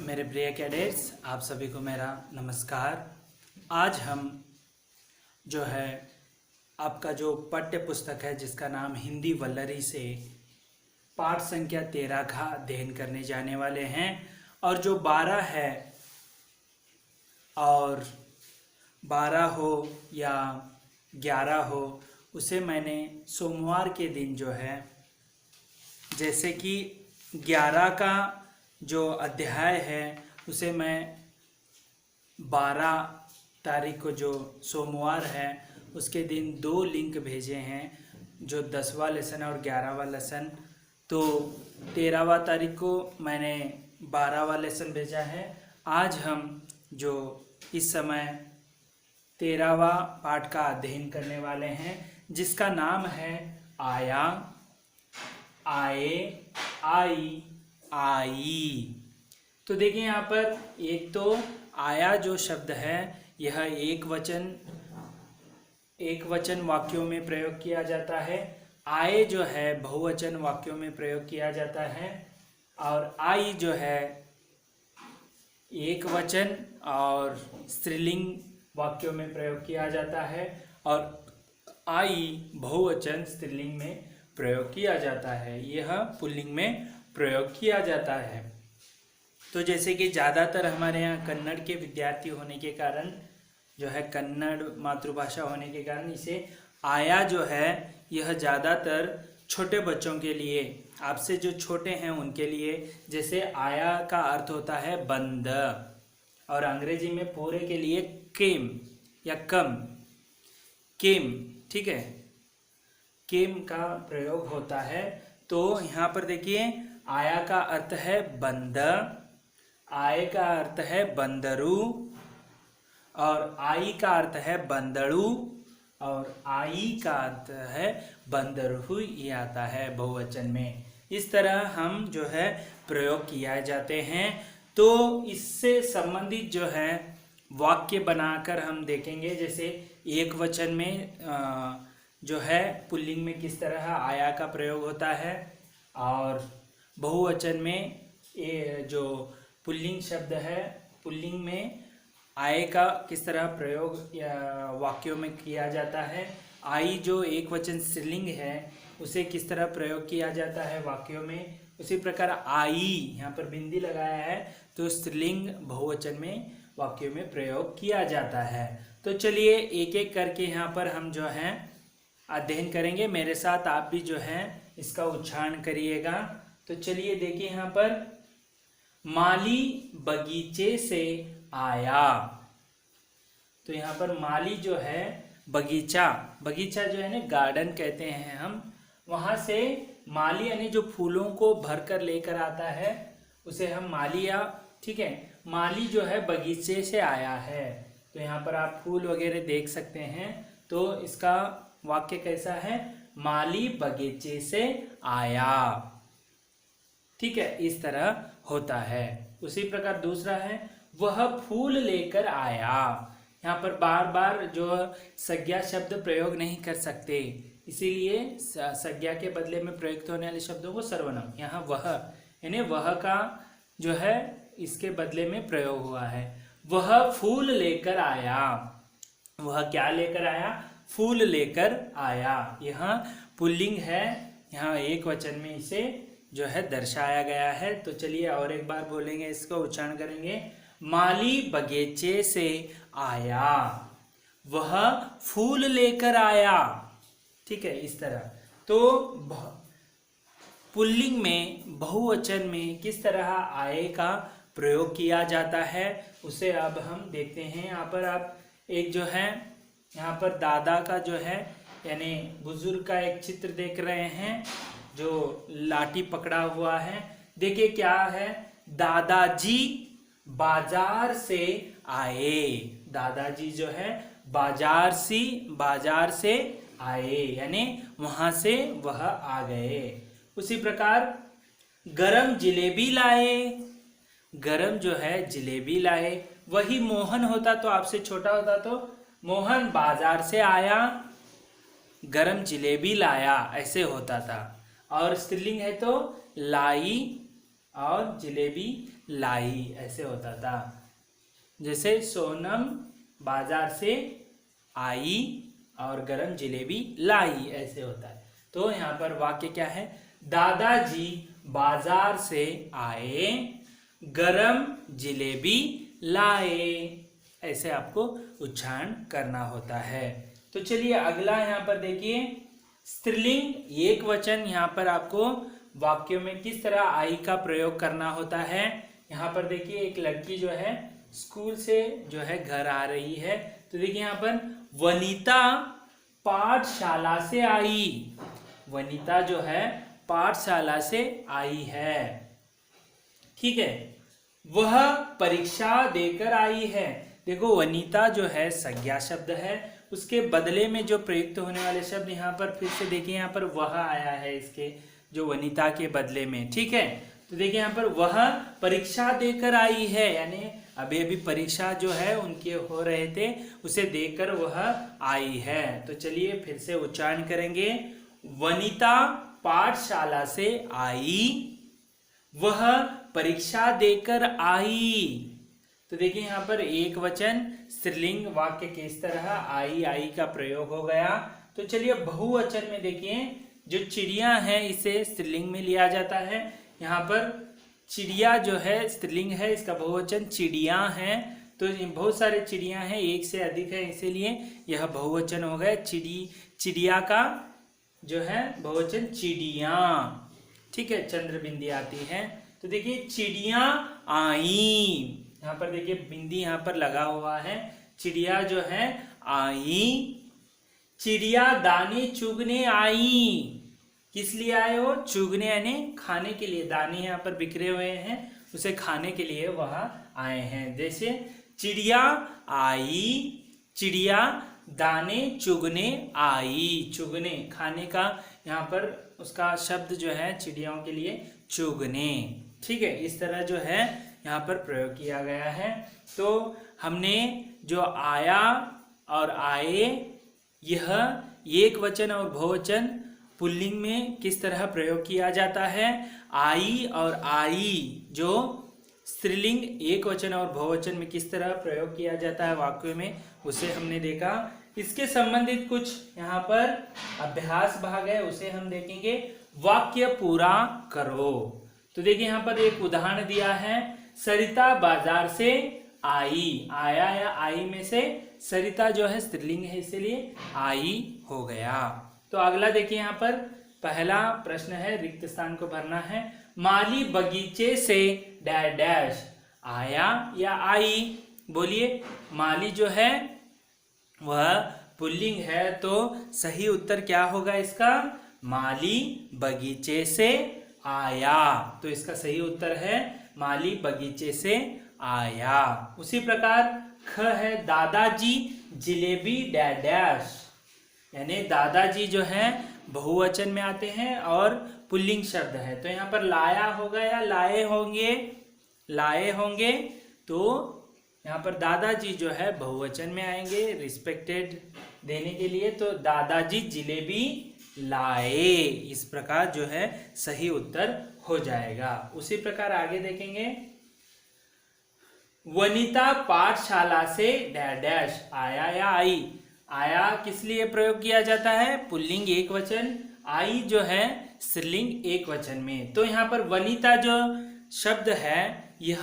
मेरे प्रिय कैडेट्स, आप सभी को मेरा नमस्कार। आज हम जो है आपका जो पाठ्य पुस्तक है जिसका नाम हिंदी वल्लरी से पाठ संख्या 13 का अध्ययन करने जाने वाले हैं। और जो 12 है और 12 हो या 11 हो, उसे मैंने सोमवार के दिन जो है, जैसे कि 11 का जो अध्याय है उसे मैं 12 तारीख को जो सोमवार है उसके दिन 2 लिंक भेजे हैं, जो 10वां लेसन और 11वां लेसन। तो 13वां तारीख को मैंने 12वां लेसन भेजा है। आज हम जो इस समय 13वां पाठ का अध्ययन करने वाले हैं, जिसका नाम है आया, आए, आई, आई। तो देखिए यहाँ पर एक तो आया जो शब्द है यह एक वचन वाक्यों में प्रयोग किया जाता है। आए जो है बहुवचन वाक्यों में प्रयोग किया जाता है। और आई जो है एक वचन और स्त्रीलिंग वाक्यों में प्रयोग किया जाता है, और आई बहुवचन स्त्रीलिंग में प्रयोग किया जाता है, यह पुल्लिंग में प्रयोग किया जाता है। तो जैसे कि ज़्यादातर हमारे यहाँ कन्नड़ के विद्यार्थी होने के कारण, जो है कन्नड़ मातृभाषा होने के कारण, इसे आया जो है यह ज़्यादातर छोटे बच्चों के लिए, आपसे जो छोटे हैं उनके लिए, जैसे आया का अर्थ होता है बंद, और अंग्रेजी में पूरे के लिए केम या कम, केम, ठीक है, केम का प्रयोग होता है। तो यहाँ पर देखिए आया का अर्थ है बंद, आय का अर्थ है बंदरू, और आई का अर्थ है बंदड़ू, और आई का अर्थ है बंदरहु, ये आता है बहुवचन में। इस तरह हम जो है प्रयोग किया जाते हैं। तो इससे संबंधित जो है वाक्य बनाकर हम देखेंगे, जैसे एक वचन में जो है पुल्लिंग में किस तरह आया का प्रयोग होता है, और बहुवचन में ये जो पुल्लिंग शब्द है, पुल्लिंग में आय का किस तरह प्रयोग या वाक्यों में किया जाता है। आई जो एक वचन स्त्रीलिंग है उसे किस तरह प्रयोग किया जाता है वाक्यों में। उसी प्रकार आई, यहाँ पर बिंदी लगाया है, तो स्त्रीलिंग बहुवचन में वाक्यों में प्रयोग किया जाता है। तो चलिए एक एक करके यहाँ पर हम जो है अध्ययन करेंगे। मेरे साथ आप भी जो है इसका उच्चारण करिएगा। तो चलिए देखिए यहाँ पर, माली बगीचे से आया। तो यहाँ पर माली जो है बगीचा, बगीचा जो है ना गार्डन कहते हैं हम, वहाँ से माली यानी जो फूलों को भर कर लेकर आता है उसे हम मालिया, ठीक है, माली जो है बगीचे से आया है। तो यहाँ पर आप फूल वगैरह देख सकते हैं। तो इसका वाक्य कैसा है, माली बगीचे से आया, ठीक है, इस तरह होता है। उसी प्रकार दूसरा है, वह फूल लेकर आया। यहाँ पर बार बार जो संज्ञा शब्द प्रयोग नहीं कर सकते, इसीलिए संज्ञा के बदले में प्रयुक्त होने वाले शब्दों को सर्वनाम, यहाँ वह यानी वह का जो है इसके बदले में प्रयोग हुआ है। वह फूल लेकर आया, वह क्या लेकर आया, फूल लेकर आया। यहाँ पुल्लिंग है, यहाँ एक वचन में इसे जो है दर्शाया गया है। तो चलिए और एक बार बोलेंगे, इसको उच्चारण करेंगे, माली बगीचे से आया, वह फूल लेकर आया, ठीक है, इस तरह। तो पुल्लिंग में बहुवचन में किस तरह आए का प्रयोग किया जाता है उसे अब हम देखते हैं। यहाँ पर आप एक जो है यहाँ पर दादा का जो है यानी बुजुर्ग का एक चित्र देख रहे हैं, जो लाठी पकड़ा हुआ है। देखिए क्या है, दादाजी बाजार से आए, दादाजी जो है बाजार से आए, यानी वहां से वह आ गए। उसी प्रकार गरम जिलेबी लाए, गरम जो है जिलेबी लाए। वही मोहन होता तो आपसे छोटा होता तो मोहन बाजार से आया, गरम जिलेबी लाया, ऐसे होता था। और स्त्रीलिंग है तो लाई, और जिलेबी लाई, ऐसे होता था। जैसे सोनम बाजार से आई और गरम जिलेबी लाई, ऐसे होता है। तो यहाँ पर वाक्य क्या है, दादाजी बाजार से आए, गरम जिलेबी लाए, ऐसे आपको उच्चारण करना होता है। तो चलिए अगला यहाँ पर देखिए, स्त्रीलिंग एक वचन यहाँ पर आपको वाक्यों में किस तरह आई का प्रयोग करना होता है। यहाँ पर देखिए एक लड़की जो है स्कूल से जो है घर आ रही है, तो देखिए यहाँ पर वनिता पाठशाला से आई, वनिता जो है पाठशाला से आई है, ठीक है। वह परीक्षा देकर आई है, देखो वनिता जो है संज्ञा शब्द है, उसके बदले में जो प्रयुक्त होने वाले शब्द यहाँ पर फिर से देखिए, यहाँ पर वह आया है इसके जो वनिता के बदले में, ठीक है। तो देखिए यहाँ पर वह परीक्षा देकर आई है, यानी अभी अभी परीक्षा जो है उनके हो रहे थे, उसे देकर वह आई है। तो चलिए फिर से उच्चारण करेंगे, वनिता पाठशाला से आई, वह परीक्षा देकर आई। तो देखिए यहाँ पर एक वचन स्त्रीलिंग वाक्य किस तरह आई का प्रयोग हो गया। तो चलिए बहुवचन में देखिए, जो चिड़िया है इसे स्त्रीलिंग में लिया जाता है। यहाँ पर चिड़िया जो है स्त्रीलिंग है, इसका बहुवचन चिड़िया है। तो बहुत सारे चिड़िया हैं, एक से अधिक है, इसीलिए यह बहुवचन हो गया। चिड़िया का जो है बहुवचन चिड़िया, ठीक है, चंद्र बिंदी आती है। तो देखिए चिड़िया आई, यहाँ पर देखिए बिंदी यहाँ पर लगा हुआ है, चिड़िया जो है आई। चिड़िया दाने चुगने आई, किस लिए आए हो, चुगने यानी खाने के लिए, दाने यहाँ पर बिखरे हुए हैं, उसे खाने के लिए वह आए हैं। जैसे चिड़िया आई, चिड़िया दाने चुगने आई, चुगने खाने का यहाँ पर उसका शब्द जो है चिड़ियाओं के लिए चुगने, ठीक है। इस तरह जो है यहाँ पर प्रयोग किया गया है। तो हमने जो आया और आए, यह एक वचन और बहुवचन पुल्लिंग में किस तरह प्रयोग किया जाता है। आई और आई जो स्त्रीलिंग एक वचन और बहुवचन में किस तरह प्रयोग किया जाता है वाक्य में, उसे हमने देखा। इसके संबंधित कुछ यहाँ पर अभ्यास भाग है, उसे हम देखेंगे। वाक्य पूरा करो। तो देखिए यहाँ पर एक उदाहरण दिया है, सरिता बाजार से आई, आया या आई में से सरिता जो है स्त्रीलिंग है, इसलिए आई हो गया। तो अगला देखिए यहाँ पर पहला प्रश्न है, रिक्त स्थान को भरना है। माली बगीचे से डैश डैश, आया या आई, बोलिए। माली जो है वह पुल्लिंग है, तो सही उत्तर क्या होगा इसका, माली बगीचे से आया। तो इसका सही उत्तर है माली बगीचे से आया। उसी प्रकार ख है, दादाजी जिलेबी डैश डैश, यानी दादाजी जो है बहुवचन में आते हैं और पुल्लिंग शब्द है। तो यहाँ पर लाया होगा या लाए होंगे, लाए होंगे। तो यहाँ पर दादाजी जो है बहुवचन में आएंगे रिस्पेक्टेड देने के लिए, तो दादाजी जिलेबी लाए, इस प्रकार जो है सही उत्तर हो जाएगा। उसी प्रकार आगे देखेंगे, वनिता पाठशाला से डैश डैश, आया या आई। आया किस लिए प्रयोग किया जाता है, पुल्लिंग एक वचन, आई जो है स्त्रीलिंग एक वचन में। तो यहाँ पर वनिता जो शब्द है यह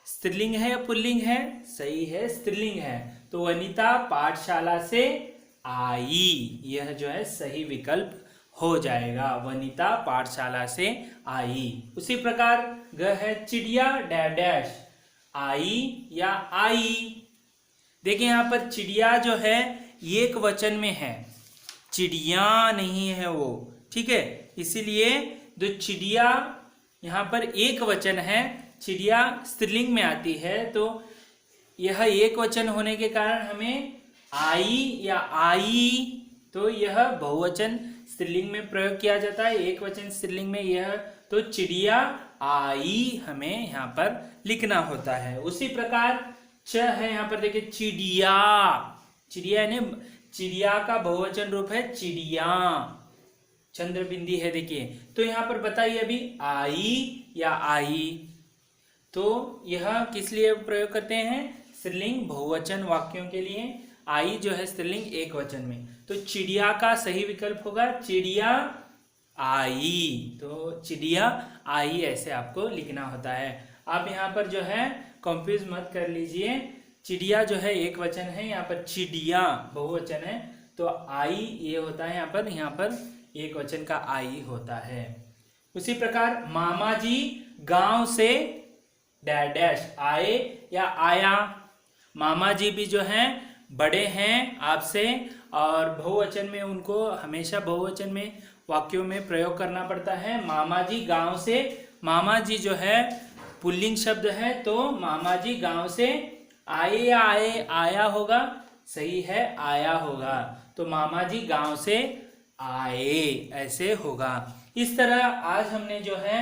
स्त्रीलिंग है या पुल्लिंग है, सही है स्त्रीलिंग है। तो वनिता पाठशाला से आई, यह जो है सही विकल्प हो जाएगा, वनिता पाठशाला से आई। उसी प्रकार ग है, चिड़िया डैश डैश, आई या आई। देखिए यहाँ पर चिड़िया जो है एक वचन में है, चिड़िया नहीं है वो, ठीक है। इसीलिए जो चिड़िया यहाँ पर एक वचन है, चिड़िया स्त्रीलिंग में आती है, तो यह एक वचन होने के कारण हमें आई या आई, तो यह बहुवचन स्त्रीलिंग में प्रयोग किया जाता है, एक वचन स्त्रीलिंग में यह, तो चिड़िया आई हमें यहाँ पर लिखना होता है। उसी प्रकार च है, यहाँ पर देखिए चिड़िया, चिड़िया यानी चिड़िया का बहुवचन रूप है चिड़िया, चंद्र बिंदी है देखिए। तो यहाँ पर बताइए अभी आई या आई। तो यह किस लिए प्रयोग करते हैं? स्त्रीलिंग बहुवचन वाक्यों के लिए। आई जो है स्त्रीलिंग एक वचन में। तो चिड़िया का सही विकल्प होगा चिड़िया आई। तो चिड़िया आई ऐसे आपको लिखना होता है। आप यहाँ पर जो है कंफ्यूज मत कर लीजिए। चिड़िया जो है एक वचन है, यहाँ पर चिड़िया बहुवचन है। तो आई ये होता है यहाँ पर एक वचन का आई होता है। उसी प्रकार मामा जी गांव से डैश डैश आए या आया। मामा जी भी जो हैं बड़े हैं आपसे, और बहुवचन में उनको हमेशा बहुवचन में वाक्यों में प्रयोग करना पड़ता है। मामा जी गांव से, मामा जी जो है पुल्लिंग शब्द है, तो मामा जी गांव से आए या आया होगा, सही है आया होगा। तो मामा जी गांव से आए ऐसे होगा। इस तरह आज हमने जो है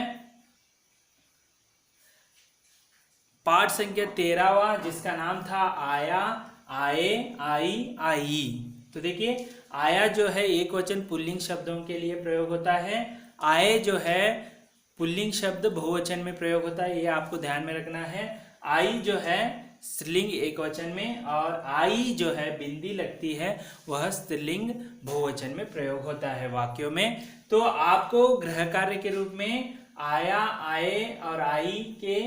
पाठ संख्या 13वां जिसका नाम था आया, आए, आई, आई। तो देखिए आया जो है एक वचन पुल्लिंग शब्दों के लिए प्रयोग होता है। आए जो है पुल्लिंग शब्द बहुवचन में प्रयोग होता है, ये आपको ध्यान में रखना है। आई जो है स्त्रीलिंग एक वचन में, और आई जो है बिंदी लगती है वह स्त्रीलिंग बहुवचन में प्रयोग होता है वाक्यों में। तो आपको गृह कार्य के रूप में आया, आए और आई के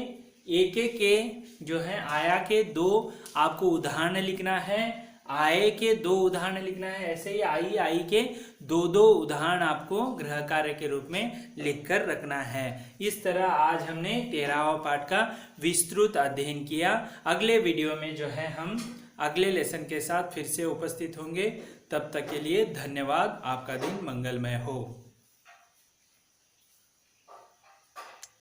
एक एक के जो है आया के 2 आपको उदाहरण लिखना है, आए के 2 उदाहरण लिखना है, ऐसे ही आई के 2 उदाहरण आपको गृह कार्य के रूप में लिखकर रखना है। इस तरह आज हमने 13वां पाठ का विस्तृत अध्ययन किया। अगले वीडियो में जो है हम अगले लेसन के साथ फिर से उपस्थित होंगे। तब तक के लिए धन्यवाद। आपका दिन मंगलमय हो।